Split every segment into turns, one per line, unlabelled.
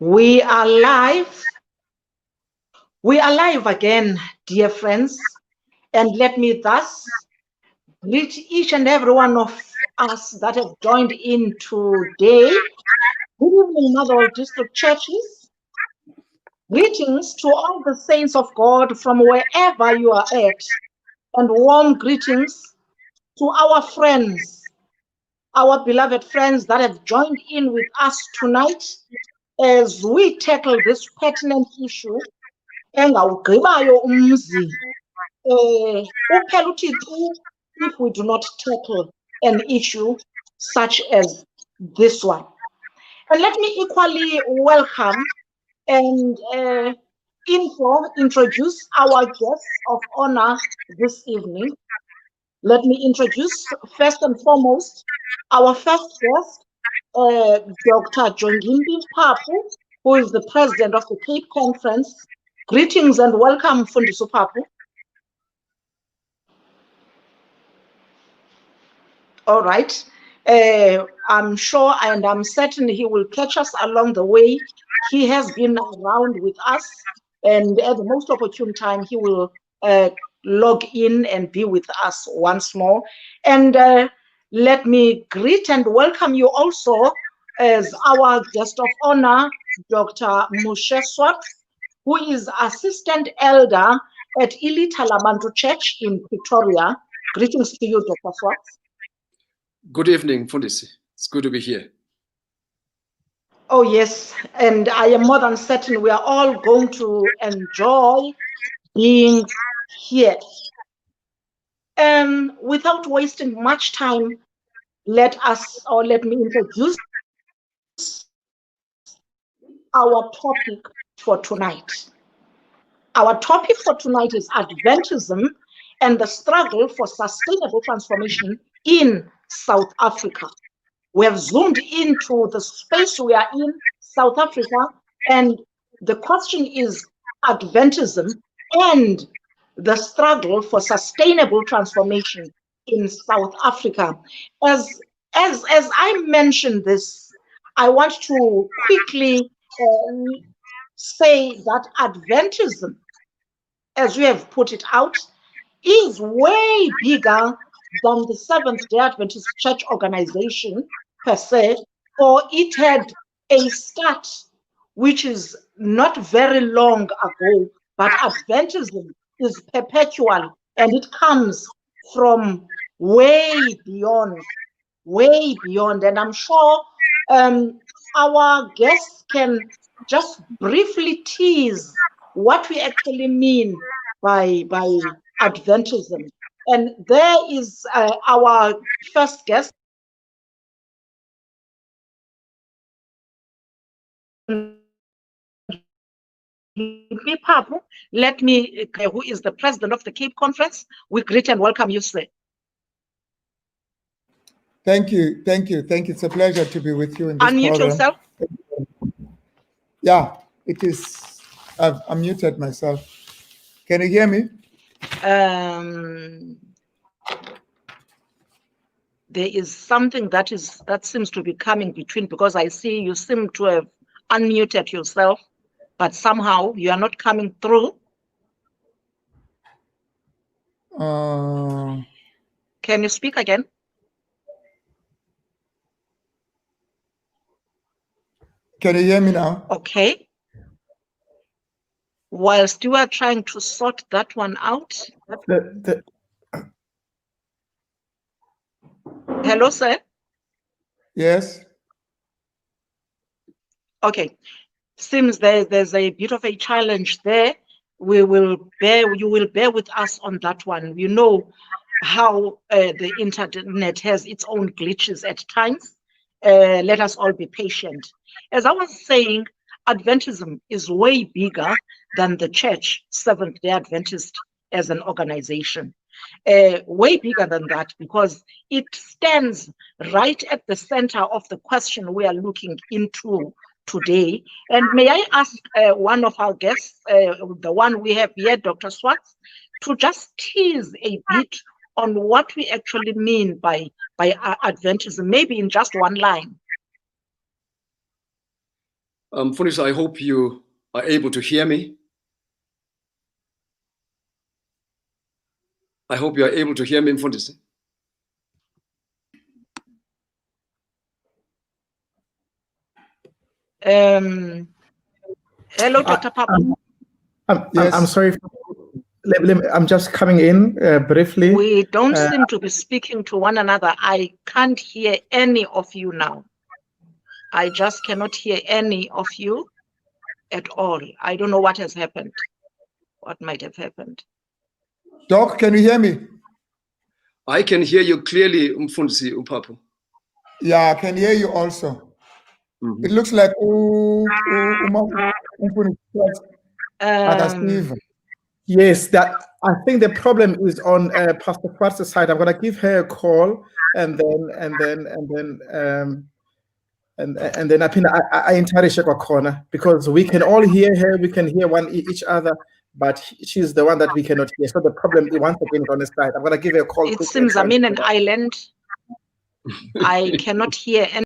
We are live. We are live again, dear friends. And let me thus greet each and every one of us that have joined in today. Good evening, Motherwell District Churches. Greetings to all the saints of God from wherever you are at. And warm greetings to our friends, our beloved friends that have joined in with us tonight as we tackle this pertinent issue. Engawugqibayo umzi uphela uthi tu if we do not tackle an issue such as this one. And let me equally welcome and introduce our guests of honor this evening. Let me introduce first and foremost our first guest, Dr. Jongimbi Papu, who is the president of the Cape Conference. Greetings and welcome, Fundiso Papu. All right. I'm sure and I'm certain he will catch us along the way. He has been around with us, and at the most opportune time, he will log in and be with us once more. And let me greet and welcome you also as our guest of honor, Dr. Swartz, who is assistant elder at Ilita Labantu Church in Pretoria. Greetings to you, Dr. Swartz.
Good evening, Fundisi. It's good to be here.
Oh, yes. And I am more than certain we are all going to enjoy being here. Without wasting much time, let me introduce our topic for tonight. Our topic for tonight is Adventism and the struggle for sustainable transformation in South Africa. We have zoomed into the space we are in, South Africa, and the question is Adventism and the struggle for sustainable transformation in South Africa. As I mentioned this, I want to quickly say that Adventism, as we have put it out, is way bigger than the Seventh-day Adventist Church organization per se, for it had a start which is not very long ago, but Adventism is perpetual and it comes from way beyond. And I'm sure our guests can just briefly tease what we actually mean by Adventism. And there is our first guest. Papu, who is the president of the Cape Conference. We greet and welcome you, sir.
Thank you. It's a pleasure to be with you in this
Unmute
program.
yourself.
Yeah, it is. I've unmuted myself. Can you hear me?
There is something that seems to be coming between, because I see you seem to have unmuted yourself, but somehow you are not coming through. Can you speak again?
Can you hear me now?
Okay. Whilst you are trying to sort that one out. Hello, sir.
Yes.
Okay. Seems there's a bit of a challenge there. You will bear with us on that one. You know how the internet has its own glitches at times. Let us all be patient. As I was saying, Adventism is way bigger than the church, Seventh-day Adventist, as an organization. Way bigger than that, because it stands right at the center of the question we are looking into today. And may I ask one of our guests, the one we have here, Dr. Swartz, to just tease a bit on what we actually mean by Adventism, maybe in just one line.
Mfundisi, I hope you are able to hear me. I hope you are able to hear me, Mfundisi.
Hello, Dr. Papu.
Yes.
I'm sorry. I'm just coming in briefly.
We don't seem to be speaking to one another. I can't hear any of you now. I just cannot hear any of you at all. I don't know what has happened. What might have happened?
Doc, can you hear me?
I can hear you clearly, Mfundisi Papu.
Yeah, I can hear you also. It looks like
Yes, that I think the problem is on Pastor Swartz's side. I'm gonna give her a call and then I entirely check our corner because we can all hear her, we can hear each other, but she's the one that we cannot hear. So the problem once again is on the side. I'm gonna give her a call.
It seems I'm in an island. I cannot hear any.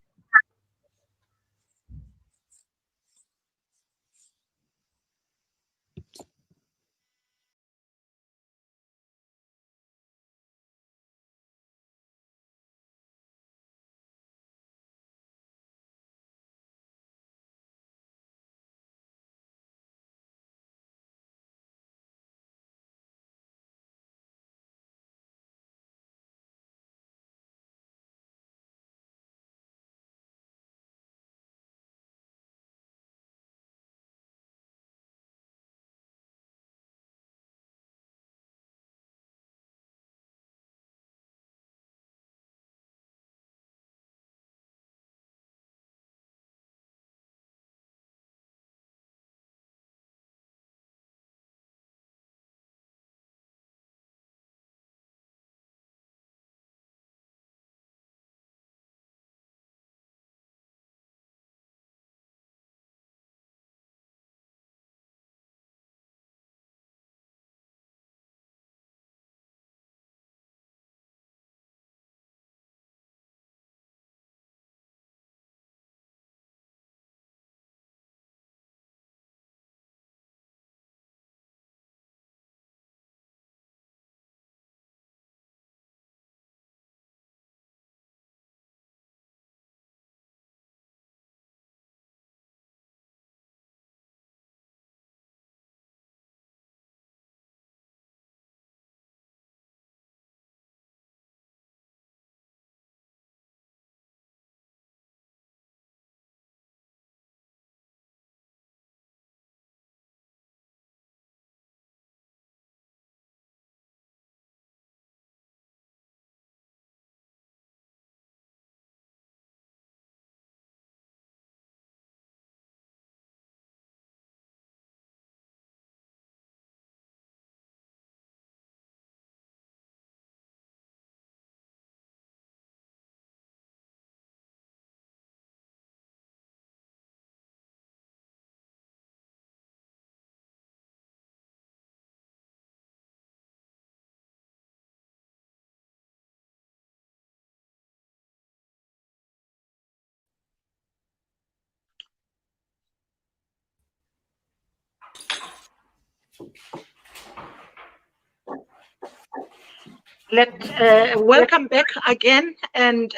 Welcome back again. And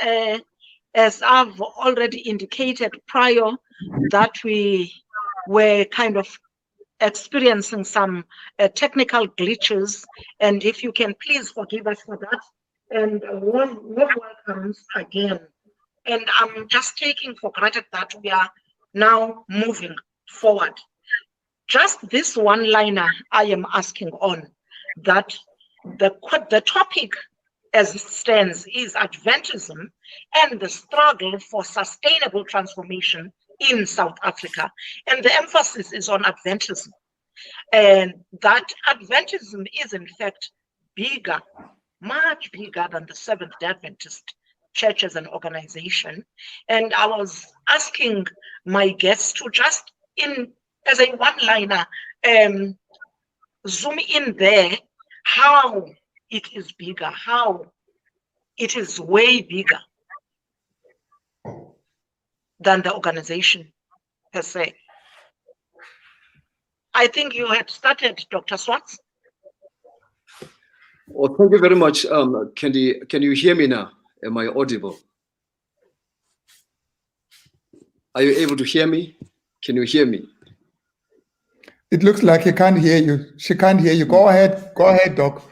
as I've already indicated prior, that we were kind of experiencing some technical glitches. And if you can please forgive us for that. And warm welcomes again. And I'm just taking for granted that we are now moving forward. Just this one liner I am asking on, that the topic as it stands is Adventism and the struggle for sustainable transformation in South Africa. And the emphasis is on Adventism. And that Adventism is in fact bigger, much bigger than the Seventh-day Adventist Church as an organization. And I was asking my guests to just as a one-liner, zoom in there, how it is bigger, how it is way bigger than the organization per se. I think you had started, Dr. Swartz.
Well, thank you very much. Candy, can you hear me now? Am I audible? Are you able to hear me? Can you hear me?
It looks like he can't hear you. She can't hear you. Go ahead, Doc.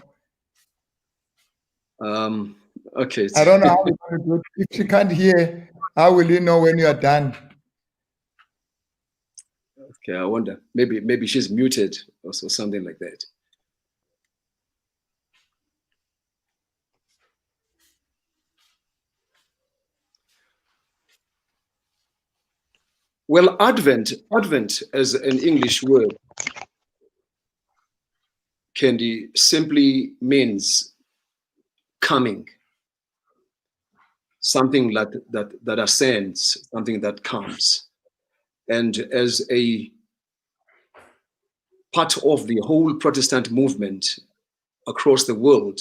Okay.
I don't know how we're going to do it. If she can't hear, how will you know when you are done?
Okay, I wonder. Maybe she's muted or something like that. Well, Advent as an English word, Candy, simply means coming. Something that ascends, something that comes. And as a part of the whole Protestant movement across the world,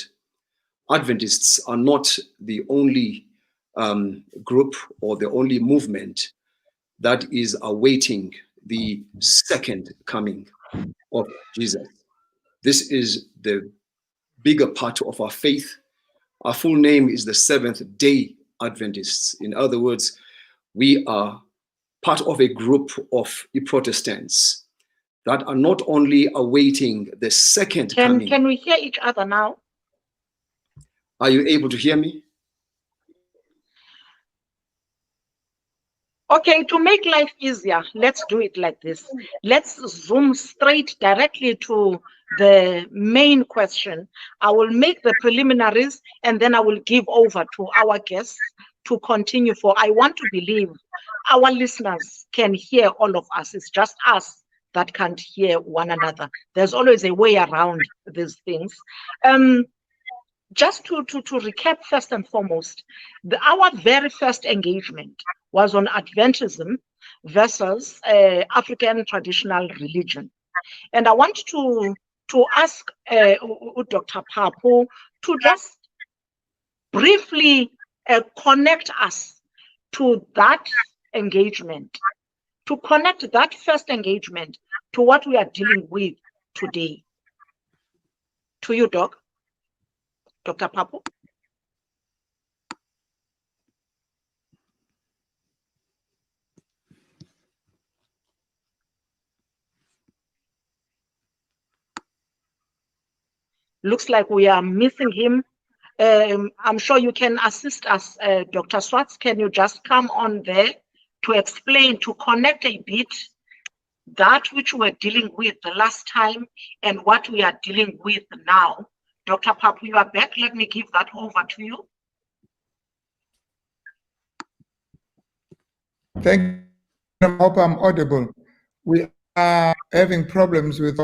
Adventists are not the only group or the only movement that is awaiting the second coming of Jesus. This is the bigger part of our faith. Our full name is the Seventh-day Adventists. In other words, we are part of a group of Protestants that are not only awaiting the second coming.
Can we hear each other now?
Are you able to hear me?
Okay, to make life easier, let's do it like this. Let's zoom straight directly to the main question. I will make the preliminaries and then I will give over to our guests to continue, for I want to believe our listeners can hear all of us. It's just us that can't hear one another. There's always a way around these things. Just to recap, first and foremost, our very first engagement was on Adventism versus African traditional religion. And I want to ask Dr. Papu to just briefly connect us to that engagement, to connect that first engagement to what we are dealing with today. To you, Doc. Dr. Papu. Looks like we are missing him. I'm sure you can assist us, Dr. Swartz. Can you just come on there to explain, to connect a bit that which we're dealing with the last time and what we are dealing with now? Dr. Papu, you are back. Let me give that over to you.
Thank you. I hope I'm audible. We are having problems with.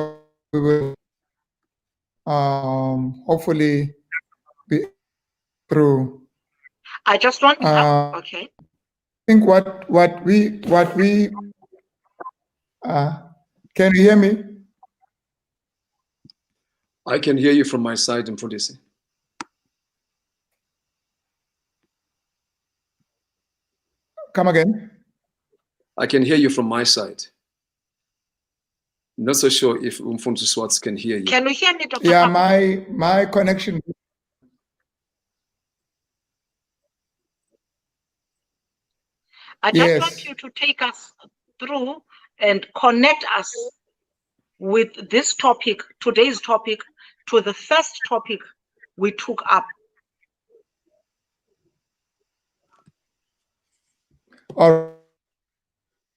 We will hopefully be through.
I just want okay.
I think what we can you hear me?
I can hear you from my side, Mfundisi.
Come again?
I can hear you from my side. Not so sure if Mfundisi Swartz can hear you.
Can you hear me, Dr.
Yeah,
Papu?
my connection.
I just want you to take us through and connect us with this topic, today's topic, to the first topic we took up.
All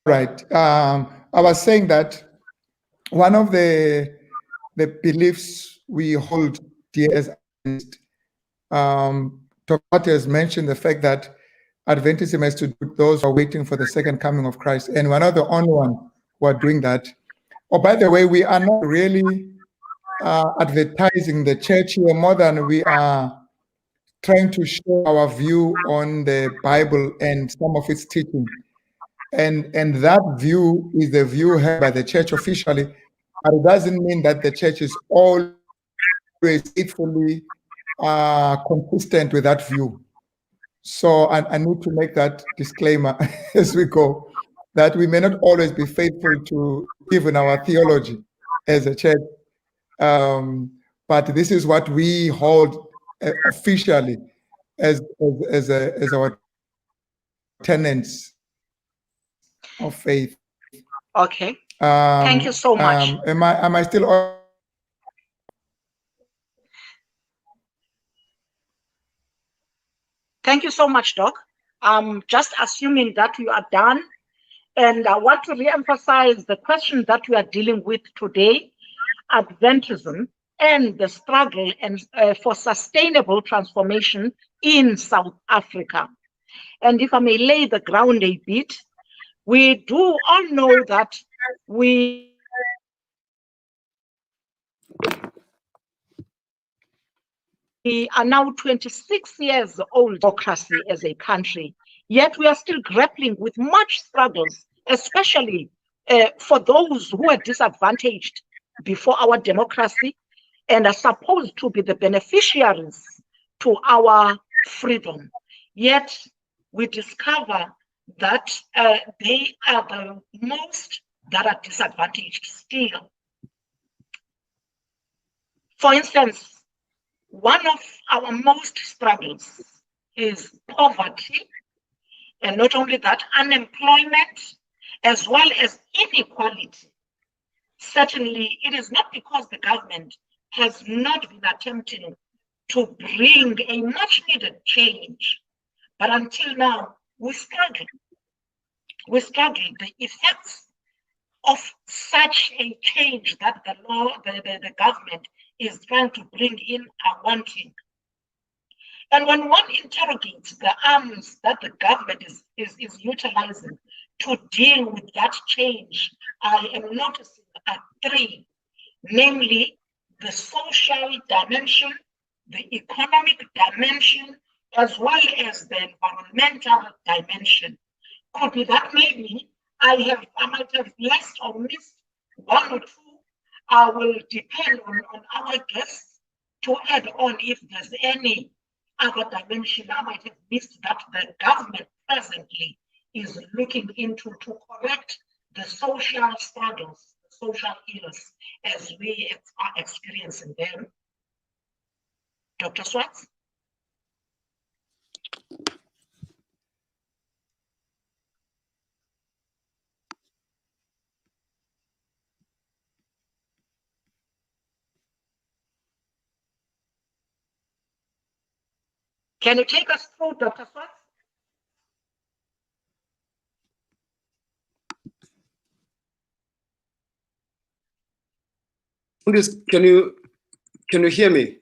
right. I was saying that one of the beliefs we hold dear as Dr. has mentioned the fact that Adventism has to do with those who are waiting for the second coming of Christ, and we're not the only one who are doing that. Oh, by the way, we are not really advertising the church here more than we are trying to show our view on the Bible and some of its teaching. And that view is the view held by the church officially, but it doesn't mean that the church is always faithfully consistent with that view. So I need to make that disclaimer as we go. that we may not always be faithful to even our theology as a church, but this is what we hold officially as our tenets of faith.
Okay. Thank you so much.
Am I still?
Thank you so much, Doc. Just assuming that you are done, and I want to re-emphasize the question that we are dealing with today, Adventism and the struggle for sustainable transformation in South Africa. And if I may lay the ground a bit, we do all know that we are now 26 years old democracy as a country, yet we are still grappling with much struggles, especially for those who are disadvantaged before our democracy and are supposed to be the beneficiaries to our freedom. Yet we discover that they are the most that are disadvantaged still. For instance, one of our most struggles is poverty, and not only that, unemployment, as well as inequality. Certainly, it is not because the government has not been attempting to bring a much needed change, but until now, we struggle. We struggle. The effects of such a change that the government is trying to bring in are wanting. And when one interrogates the arms that the government is utilizing to deal with that change, I am noticing three, namely the social dimension, the economic dimension, as well as the environmental dimension. Could be that maybe I might have blessed or missed one or two. I will depend on our guests to add on if there's any other dimension I might have missed that the government presently is looking into to correct the social struggles, the social ills as we are experiencing them. Dr. Swartz? Can you take us through, Dr. Swartz?
Can you hear me?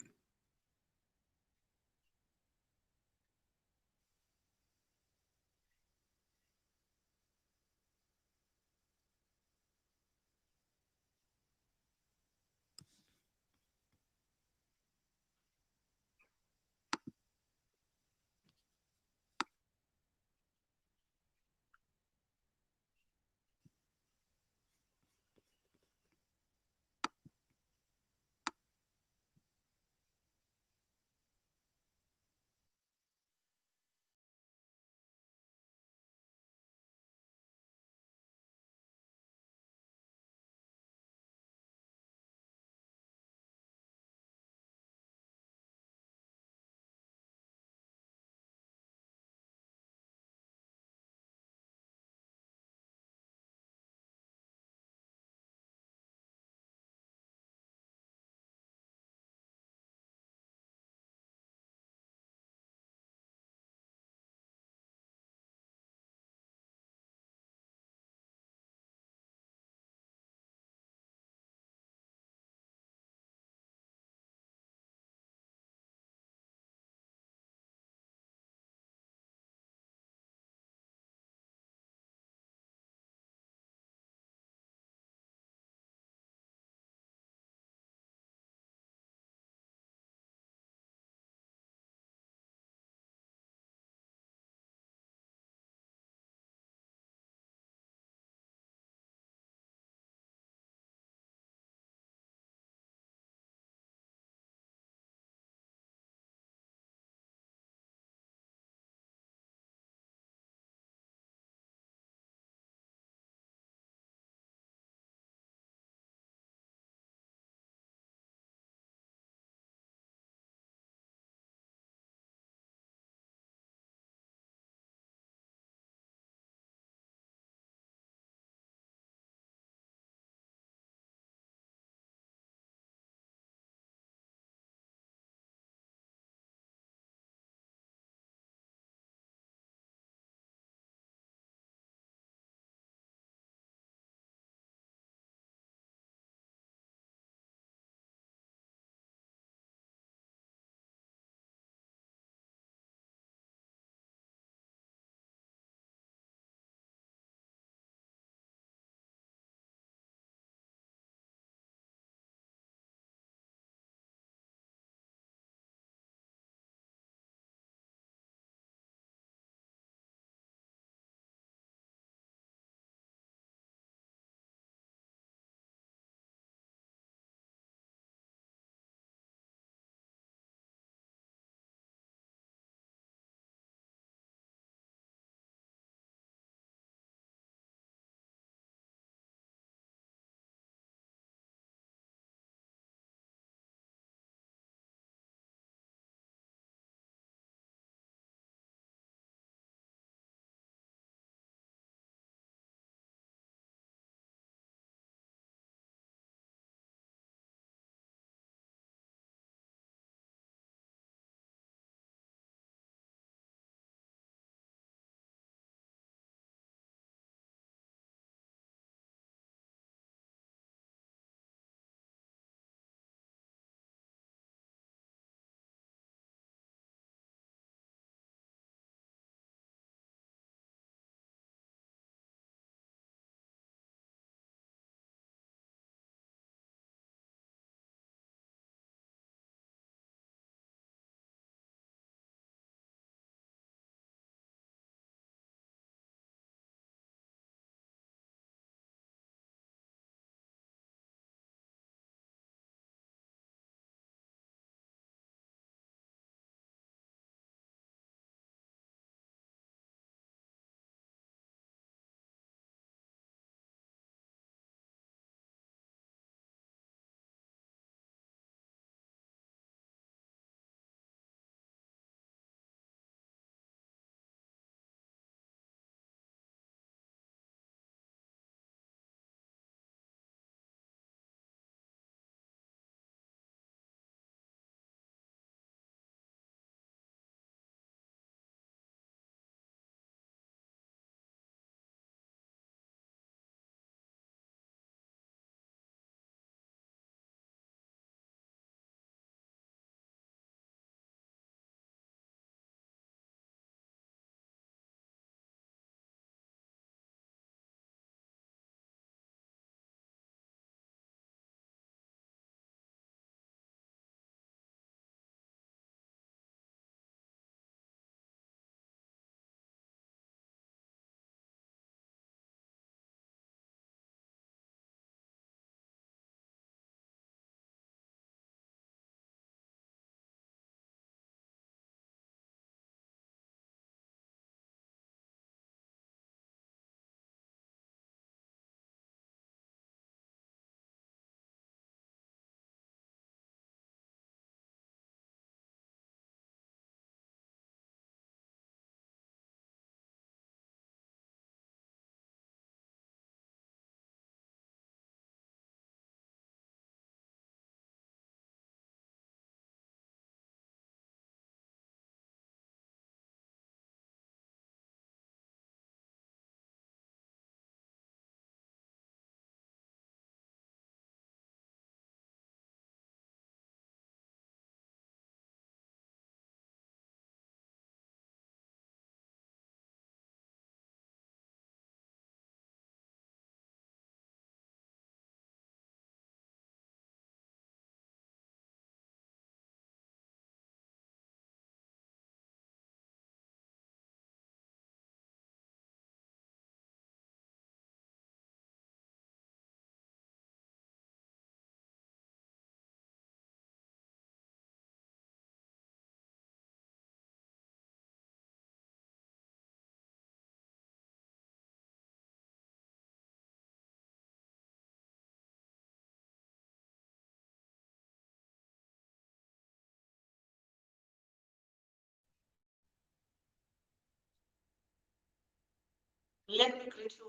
Let me greet you,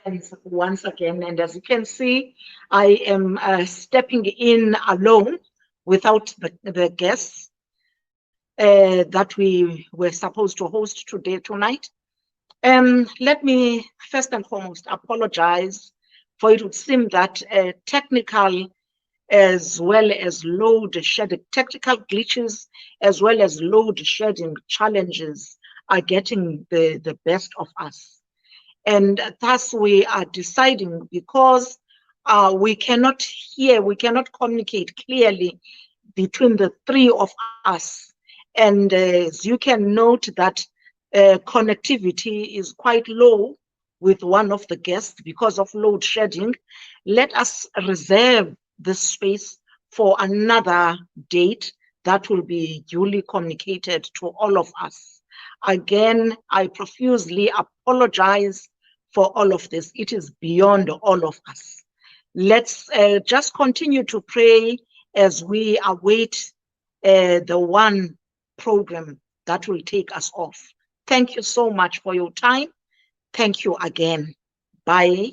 friends, once again. And as you can see, I am stepping in alone without the guests that we were supposed to host tonight. Let me first and foremost apologize, for it would seem that technical as well as load shedding, technical glitches as well as load shedding challenges are getting the best of us. And thus we are deciding, because we cannot hear, we cannot communicate clearly between the three of us. And as you can note that connectivity is quite low with one of the guests because of load shedding, let us reserve this space for another date that will be duly communicated to all of us. Again, I profusely apologize for all of this. It is beyond all of us. Let's just continue to pray as we await the one program that will take us off. Thank you so much for your time. Thank you again. Bye.